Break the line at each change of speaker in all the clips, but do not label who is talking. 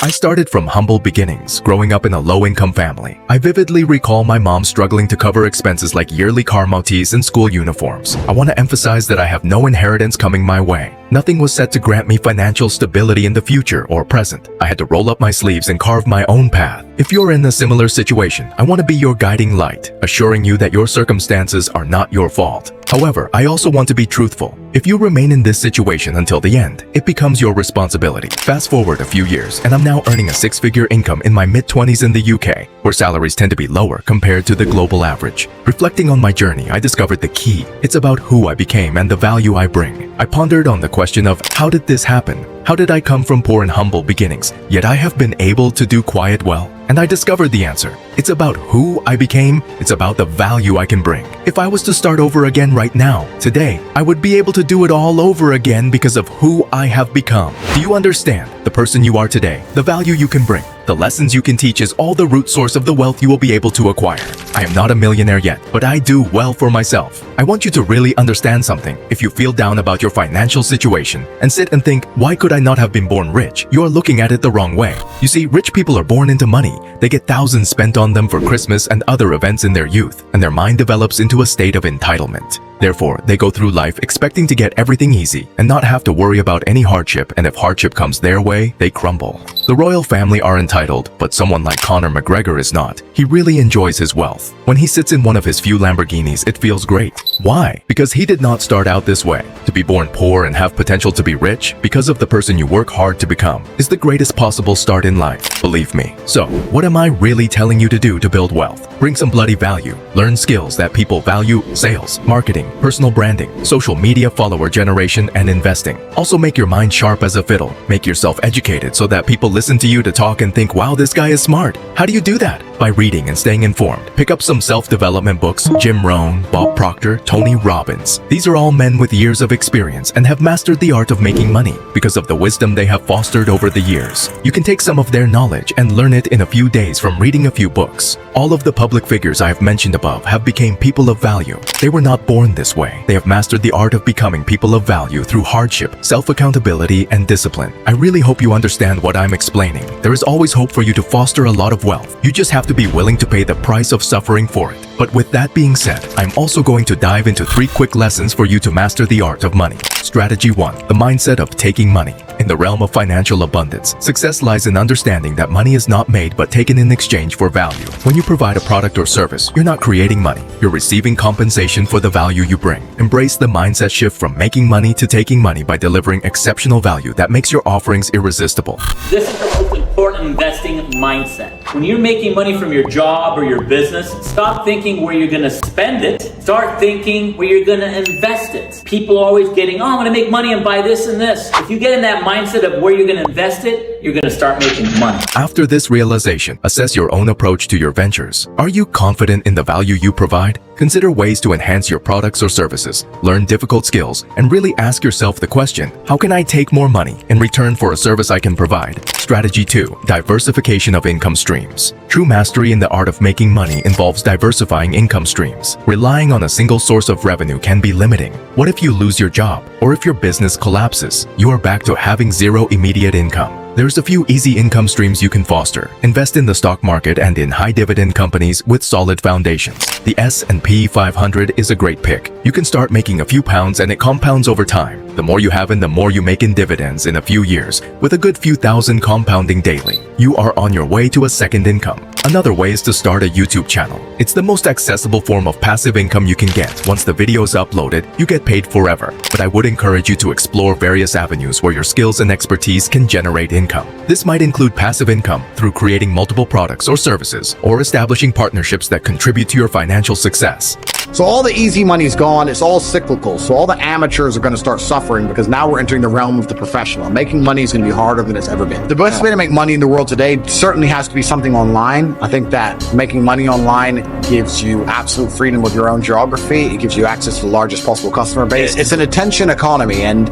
I started from humble beginnings, growing up in a low-income family. I vividly recall my mom struggling to cover expenses like yearly car motifs and school uniforms. I want to emphasize that I have no inheritance coming my way. Nothing was set to grant me financial stability in the future or present. I had to roll up my sleeves and carve my own path. If you're in a similar situation, I want to be your guiding light, assuring you that your circumstances are not your fault. However, I also want to be truthful. If you remain in this situation until the end, it becomes your responsibility. Fast forward a few years, and I'm now earning a six-figure income in my mid-20s in the UK, where salaries tend to be lower compared to the global average. Reflecting on my journey, I discovered the key. It's about who I became and the value I bring. I pondered on the question of, how did this happen? How did I come from poor and humble beginnings, yet I have been able to do quiet well? And I discovered the answer. It's about who I became, it's about the value I can bring. If I was to start over again right now, today, I would be able to do it all over again because of who I have become. Do you understand? The person you are today, the value you can bring, the lessons you can teach is all the root source of the wealth you will be able to acquire. I am not a millionaire yet, but I do well for myself. I want you to really understand something. If you feel down about your financial situation and sit and think, why could I not have been born rich? You are looking at it the wrong way. You see, rich people are born into money. They get thousands spent on them for Christmas and other events in their youth, and their mind develops into a state of entitlement. Therefore, they go through life expecting to get everything easy and not have to worry about any hardship, and if hardship comes their way, they crumble. The royal family are entitled, but someone like Conor McGregor is not. He really enjoys his wealth. When he sits in one of his few Lamborghinis, it feels great. Why? Because he did not start out this way. To be born poor and have potential to be rich, because of the person you work hard to become, is the greatest possible start in life. Believe me. So, what am I really telling you to do to build wealth? Bring some bloody value. Learn skills that people value: sales, marketing, personal branding, social media follower generation, and investing. Also make your mind sharp as a fiddle. Make yourself educated so that people listen to you to talk and think, wow, this guy is smart. How do you do that? By reading and staying informed. Pick up some self-development books: Jim Rohn, Bob Proctor, Tony Robbins. These are all men with years of experience and have mastered the art of making money because of the wisdom they have fostered over the years. You can take some of their knowledge and learn it in a few days from reading a few books. All of the public figures I have mentioned above have become people of value. They were not born this way. They have mastered the art of becoming people of value through hardship, self-accountability, and discipline. I really hope you understand what I'm explaining. There is always hope for you to foster a lot of wealth. You just have to be willing to pay the price of suffering for it. But with that being said, I'm also going to dive into 3 quick lessons for you to master the art of money. Strategy 1. The mindset of taking money. In the realm of financial abundance, success lies in understanding that money is not made but taken in exchange for value. When you provide a product or service, you're not creating money. You're receiving compensation for the value you bring. Embrace the mindset shift from making money to taking money by delivering exceptional value that makes your offerings irresistible.
This is the most important investing mindset. When you're making money from your job or your business, stop thinking where you're going to spend it. Start thinking where you're going to invest it. People are always getting, oh, I'm going to make money and buy this and this. If you get in that mindset of where you're going to invest it, you're going to start making money.
After this realization, assess your own approach to your ventures. Are you confident in the value you provide? Consider ways to enhance your products or services, learn difficult skills, and really ask yourself the question, how can I take more money in return for a service I can provide? Strategy 2. Diversification of income streams. True mastery in the art of making money involves diversifying income streams. Relying on a single source of revenue can be limiting. What if you lose your job? Or if your business collapses? You are back to having zero immediate income. There's a few easy income streams you can foster. Invest in the stock market and in high-dividend companies with solid foundations. The S&P 500 is a great pick. You can start making a few pounds and it compounds over time. The more you have and the more you make in dividends in a few years, with a good few thousand compounding daily. You are on your way to a second income. Another way is to start a YouTube channel. It's the most accessible form of passive income you can get. Once the video is uploaded, you get paid forever. But I would encourage you to explore various avenues where your skills and expertise can generate income. This might include passive income through creating multiple products or services, or establishing partnerships that contribute to your financial success.
So all the easy money's gone, it's all cyclical. So all the amateurs are going to start suffering because now we're entering the realm of the professional. Making money is going to be harder than it's ever been. The best way to make money in the world today certainly has to be something online. I think that making money online gives you absolute freedom with your own geography. It gives you access to the largest possible customer base. It's an attention economy, and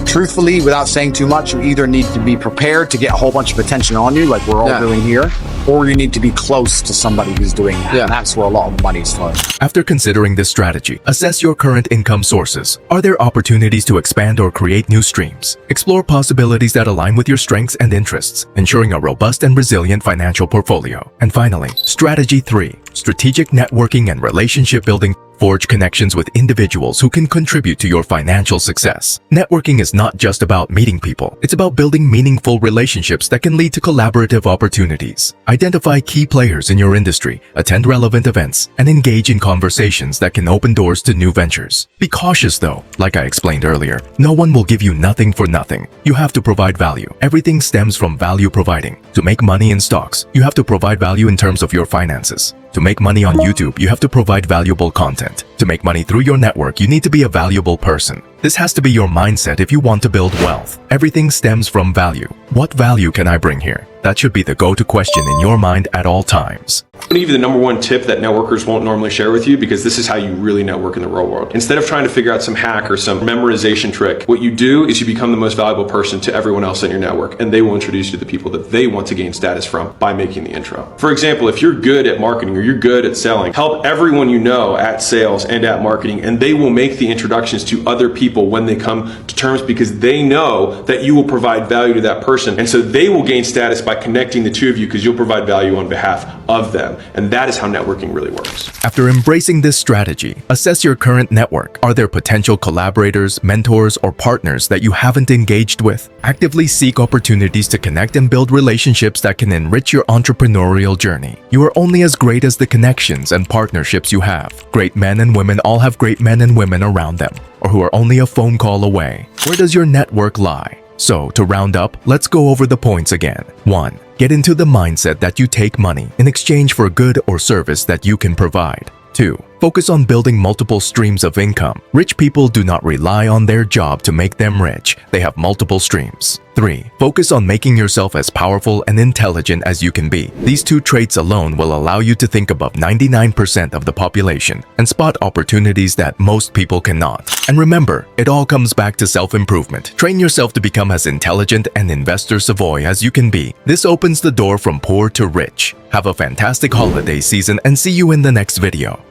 Truthfully, without saying too much, you either need to be prepared to get a whole bunch of attention on you, like we're all doing here, or you need to be close to somebody who's doing that. And that's where a lot of the money's flowing.
After considering this strategy, assess your current income sources. Are there opportunities to expand or create new streams? Explore possibilities that align with your strengths and interests, ensuring a robust and resilient financial portfolio. And finally, strategy 3, strategic networking and relationship building. Forge connections with individuals who can contribute to your financial success. Networking is not just about meeting people. It's about building meaningful relationships that can lead to collaborative opportunities. Identify key players in your industry, attend relevant events, and engage in conversations that can open doors to new ventures. Be cautious though. Like I explained earlier, no one will give you nothing for nothing. You have to provide value. Everything stems from value providing. To make money in stocks, you have to provide value in terms of your finances. To make money on YouTube, you have to provide valuable content. To make money through your network, you need to be a valuable person. This has to be your mindset if you want to build wealth. Everything stems from value. What value can I bring here? That should be the go-to question in your mind at all times.
I'm going to give you the number one tip that networkers won't normally share with you, because this is how you really network in the real world. Instead of trying to figure out some hack or some memorization trick, what you do is you become the most valuable person to everyone else in your network, and they will introduce you to the people that they want to gain status from by making the intro. For example, if you're good at marketing or you're good at selling, help everyone you know at sales and at marketing, and they will make the introductions to other people when they come to terms, because they know that you will provide value to that person, and so they will gain status by connecting the two of you, because you'll provide value on behalf of them. And that is how networking really works.
After embracing this strategy, assess your current network. Are there potential collaborators, mentors, or partners that you haven't engaged with? Actively seek opportunities to connect and build relationships that can enrich your entrepreneurial journey. You are only as great as the connections and partnerships you have. Great men and women all have great men and women around them, or who are only a phone call away. Where does your network lie? So, to round up, let's go over the points again. 1. Get into the mindset that you take money in exchange for good or service that you can provide. 2. Focus on building multiple streams of income. Rich people do not rely on their job to make them rich. They have multiple streams. 3. Focus on making yourself as powerful and intelligent as you can be. These two traits alone will allow you to think above 99% of the population and spot opportunities that most people cannot. And remember, it all comes back to self-improvement. Train yourself to become as intelligent and investor savoy as you can be. This opens the door from poor to rich. Have a fantastic holiday season and see you in the next video.